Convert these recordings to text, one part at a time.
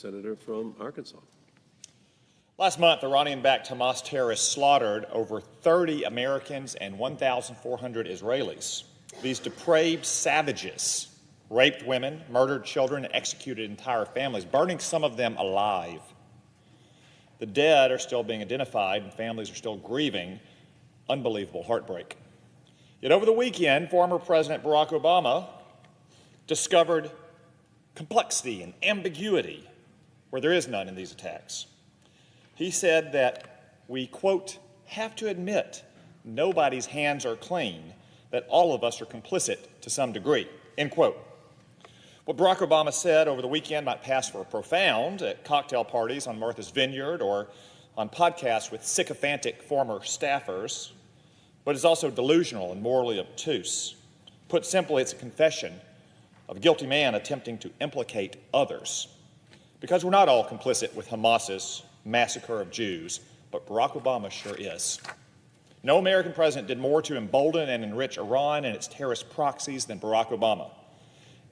senator from Arkansas. Last month, Iranian-backed Hamas terrorists slaughtered over 30 Americans and 1,400 Israelis. These depraved savages raped women, murdered children, and executed entire families, burning some of them alive. The dead are still being identified, and families are still grieving unbelievable heartbreak. Yet over the weekend, former President Barack Obama discovered complexity and ambiguity where there is none in these attacks. He said that we, quote, have to admit nobody's hands are clean, that all of us are complicit to some degree, end quote. What Barack Obama said over the weekend might pass for profound at cocktail parties on Martha's Vineyard or on podcasts with sycophantic former staffers, but is also delusional and morally obtuse. Put simply, it's a confession of a guilty man attempting to implicate others. Because we're not all complicit with Hamas's massacre of Jews, but Barack Obama sure is. No American president did more to embolden and enrich Iran and its terrorist proxies than Barack Obama.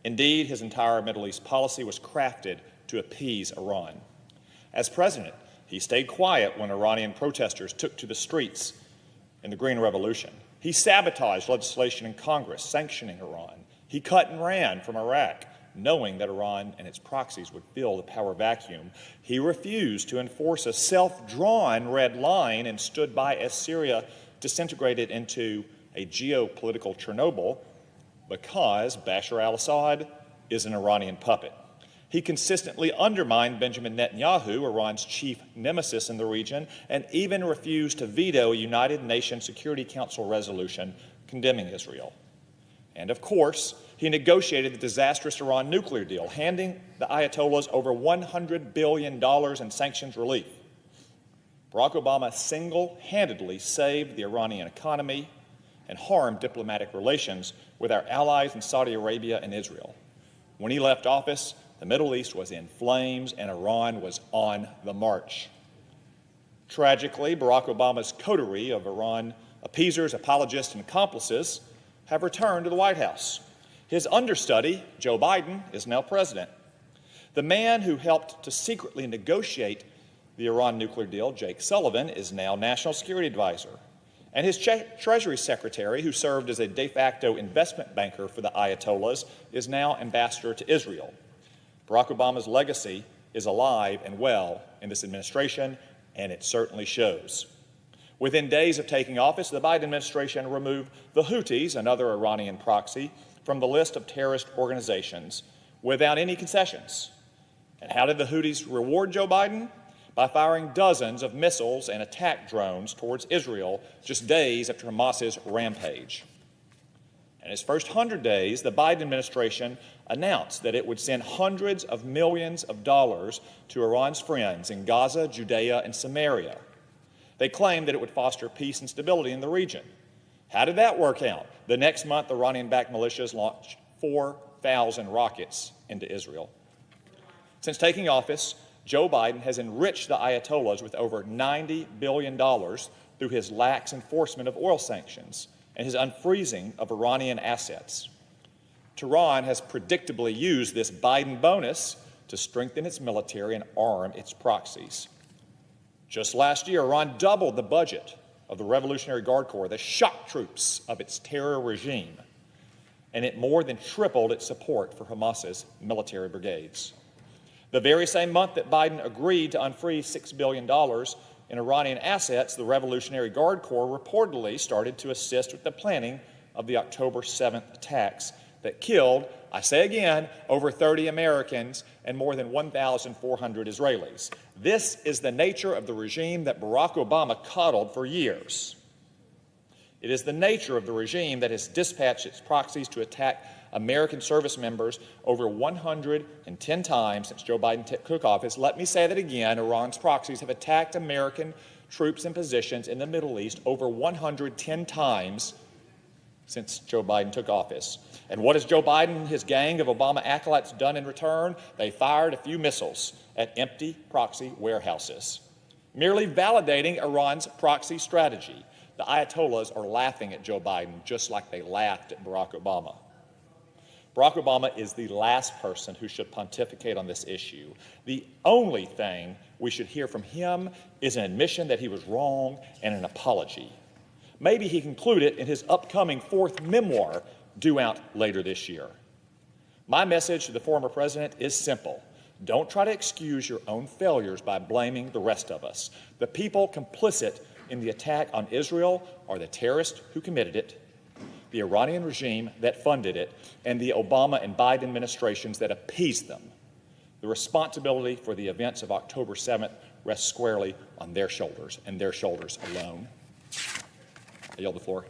Indeed, his entire Middle East policy was crafted to appease Iran. As president, he stayed quiet when Iranian protesters took to the streets in the Green Revolution. He sabotaged legislation in Congress sanctioning Iran. He cut and ran from Iraq, knowing that Iran and its proxies would fill the power vacuum. He refused to enforce a self-drawn red line and stood by as Syria disintegrated into a geopolitical Chernobyl because Bashar al-Assad is an Iranian puppet. He consistently undermined Benjamin Netanyahu, Iran's chief nemesis in the region, and even refused to veto a United Nations Security Council resolution condemning Israel. And of course, he negotiated the disastrous Iran nuclear deal, handing the Ayatollahs over $100 billion in sanctions relief. Barack Obama single-handedly saved the Iranian economy and harmed diplomatic relations with our allies in Saudi Arabia and Israel. When he left office, the Middle East was in flames and Iran was on the march. Tragically, Barack Obama's coterie of Iran appeasers, apologists, and accomplices have returned to the White House. His understudy, Joe Biden, is now president. The man who helped to secretly negotiate the Iran nuclear deal, Jake Sullivan, is now National Security Advisor. And his Treasury Secretary, who served as a de facto investment banker for the Ayatollahs, is now ambassador to Israel. Barack Obama's legacy is alive and well in this administration, and it certainly shows. Within days of taking office, the Biden administration removed the Houthis, another Iranian proxy, from the list of terrorist organizations without any concessions. And how did the Houthis reward Joe Biden? By firing dozens of missiles and attack drones towards Israel just days after Hamas's rampage. In its first 100 days, the Biden administration announced that it would send hundreds of millions of dollars to Iran's friends in Gaza, Judea, and Samaria. They claimed that it would foster peace and stability in the region. How did that work out? The next month, Iranian-backed militias launched 4,000 rockets into Israel. Since taking office, Joe Biden has enriched the Ayatollahs with over $90 billion through his lax enforcement of oil sanctions and his unfreezing of Iranian assets. Tehran has predictably used this Biden bonus to strengthen its military and arm its proxies. Just last year, Iran doubled the budget of the Revolutionary Guard Corps, the shock troops of its terror regime, and it more than tripled its support for Hamas's military brigades. The very same month that Biden agreed to unfreeze $6 billion in Iranian assets, the Revolutionary Guard Corps reportedly started to assist with the planning of the October 7th attacks that killed, I say again, over 30 Americans and more than 1,400 Israelis. This is the nature of the regime that Barack Obama coddled for years. It is the nature of the regime that has dispatched its proxies to attack American service members over 110 times since Joe Biden took office. Let me say that again. Iran's proxies have attacked American troops and positions in the Middle East over 110 times since Joe Biden took office. And what has Joe Biden and his gang of Obama acolytes done in return? They fired a few missiles at empty proxy warehouses, merely validating Iran's proxy strategy. The Ayatollahs are laughing at Joe Biden just like they laughed at Barack Obama. Barack Obama is the last person who should pontificate on this issue. The only thing we should hear from him is an admission that he was wrong and an apology. Maybe he can include it in his upcoming fourth memoir due out later this year. My message to the former president is simple. Don't try to excuse your own failures by blaming the rest of us. The people complicit in the attack on Israel are the terrorists who committed it, the Iranian regime that funded it, and the Obama and Biden administrations that appeased them. The responsibility for the events of October 7th rests squarely on their shoulders and their shoulders alone. I yield the floor.